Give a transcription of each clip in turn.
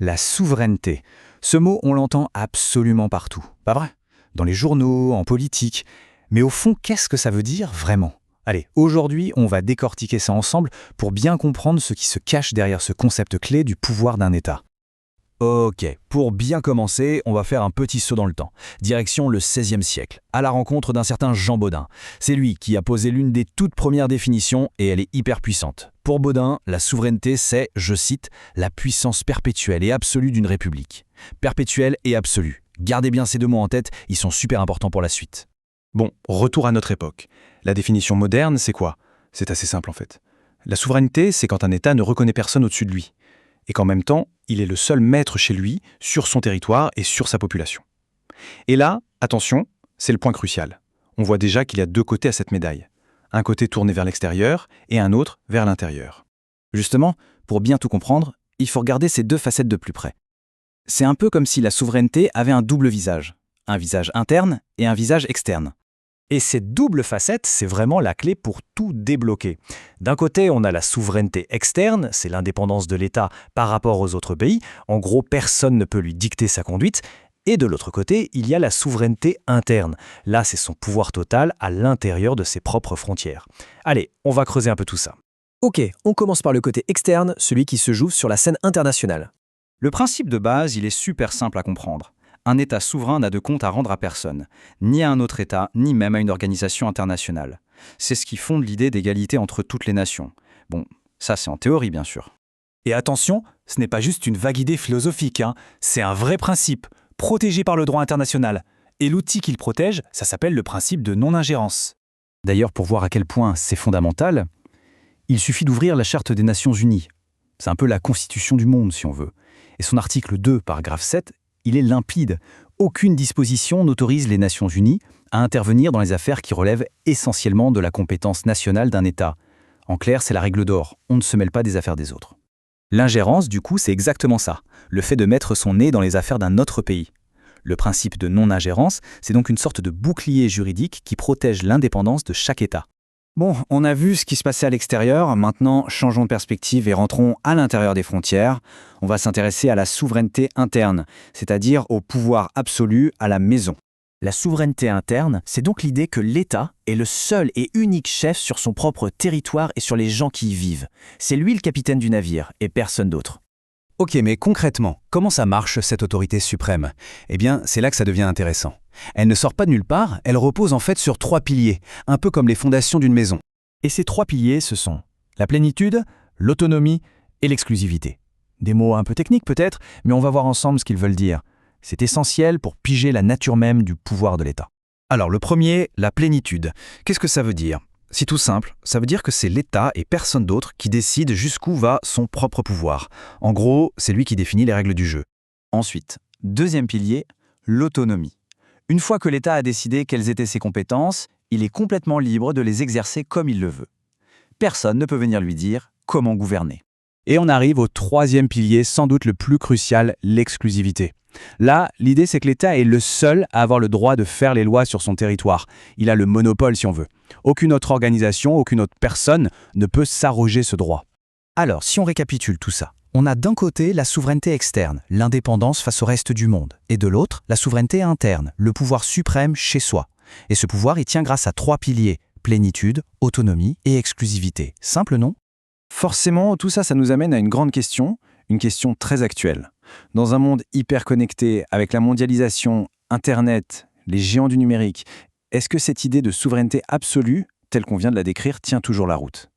La souveraineté. Ce mot, on l'entend absolument partout, pas vrai? Dans les journaux, en politique. Mais au fond, qu'est-ce que ça veut dire vraiment? Allez, aujourd'hui, on va décortiquer ça ensemble pour bien comprendre ce qui se cache derrière ce concept clé du pouvoir d'un État. Ok, pour bien commencer, on va faire un petit saut dans le temps. Direction le XVIe siècle, à la rencontre d'un certain Jean Bodin. C'est lui qui a posé l'une des toutes premières définitions et elle est hyper puissante. Pour Bodin, la souveraineté, c'est, je cite, la puissance perpétuelle et absolue d'une république. Perpétuelle et absolue. Gardez bien ces deux mots en tête, ils sont super importants pour la suite. Bon, retour à notre époque. La définition moderne, c'est quoi? C'est assez simple en fait. La souveraineté, c'est quand un État ne reconnaît personne au-dessus de lui. Et qu'en même temps, il est le seul maître chez lui, sur son territoire et sur sa population. Et là, attention, c'est le point crucial. On voit déjà qu'il y a deux côtés à cette médaille. Un côté tourné vers l'extérieur et un autre vers l'intérieur. Justement, pour bien tout comprendre, il faut regarder ces deux facettes de plus près. C'est un peu comme si la souveraineté avait un double visage. Un visage interne et un visage externe. Et cette double facette, c'est vraiment la clé pour tout débloquer. D'un côté, on a la souveraineté externe, c'est l'indépendance de l'État par rapport aux autres pays. En gros, personne ne peut lui dicter sa conduite. Et de l'autre côté, il y a la souveraineté interne. Là, c'est son pouvoir total à l'intérieur de ses propres frontières. Allez, on va creuser un peu tout ça. Ok, on commence par le côté externe, celui qui se joue sur la scène internationale. Le principe de base, il est super simple à comprendre. Un État souverain n'a de compte à rendre à personne, ni à un autre État, ni même à une organisation internationale. C'est ce qui fonde l'idée d'égalité entre toutes les nations. Bon, ça c'est en théorie bien sûr. Et attention, ce n'est pas juste une vague idée philosophique, c'est un vrai principe, protégé par le droit international. Et l'outil qu'il protège, ça s'appelle le principe de non-ingérence. D'ailleurs, pour voir à quel point c'est fondamental, il suffit d'ouvrir la Charte des Nations Unies. C'est un peu la constitution du monde, si on veut. Et son article 2, paragraphe 7, il est limpide. Aucune disposition n'autorise les Nations Unies à intervenir dans les affaires qui relèvent essentiellement de la compétence nationale d'un État. En clair, c'est la règle d'or, on ne se mêle pas des affaires des autres. L'ingérence, du coup, c'est exactement ça, le fait de mettre son nez dans les affaires d'un autre pays. Le principe de non-ingérence, c'est donc une sorte de bouclier juridique qui protège l'indépendance de chaque État. Bon, on a vu ce qui se passait à l'extérieur, maintenant changeons de perspective et rentrons à l'intérieur des frontières. On va s'intéresser à la souveraineté interne, c'est-à-dire au pouvoir absolu à la maison. La souveraineté interne, c'est donc l'idée que l'État est le seul et unique chef sur son propre territoire et sur les gens qui y vivent. C'est lui le capitaine du navire et personne d'autre. Ok, mais concrètement, comment ça marche cette autorité suprême? Eh bien, c'est là que ça devient intéressant. Elle ne sort pas de nulle part, elle repose en fait sur 3 piliers, un peu comme les fondations d'une maison. Et ces 3 piliers, ce sont la plénitude, l'autonomie et l'exclusivité. Des mots un peu techniques peut-être, mais on va voir ensemble ce qu'ils veulent dire. C'est essentiel pour piger la nature même du pouvoir de l'État. Alors le premier, la plénitude. Qu'est-ce que ça veut dire? C'est tout simple, ça veut dire que c'est l'État et personne d'autre qui décide jusqu'où va son propre pouvoir. En gros, c'est lui qui définit les règles du jeu. Ensuite, deuxième pilier, l'autonomie. Une fois que l'État a décidé quelles étaient ses compétences, il est complètement libre de les exercer comme il le veut. Personne ne peut venir lui dire comment gouverner. Et on arrive au troisième pilier, sans doute le plus crucial, l'exclusivité. Là, l'idée c'est que l'État est le seul à avoir le droit de faire les lois sur son territoire. Il a le monopole si on veut. Aucune autre organisation, aucune autre personne ne peut s'arroger ce droit. Alors, si on récapitule tout ça, on a d'un côté la souveraineté externe, l'indépendance face au reste du monde, et de l'autre, la souveraineté interne, le pouvoir suprême chez soi. Et ce pouvoir, il tient grâce à 3 piliers, plénitude, autonomie et exclusivité. Simple, non? Forcément, tout ça, ça nous amène à une grande question, une question très actuelle. Dans un monde hyper connecté, avec la mondialisation, Internet, les géants du numérique, est-ce que cette idée de souveraineté absolue, telle qu'on vient de la décrire, tient toujours la route?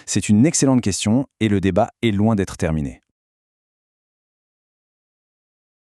C'est une excellente question et le débat est loin d'être terminé.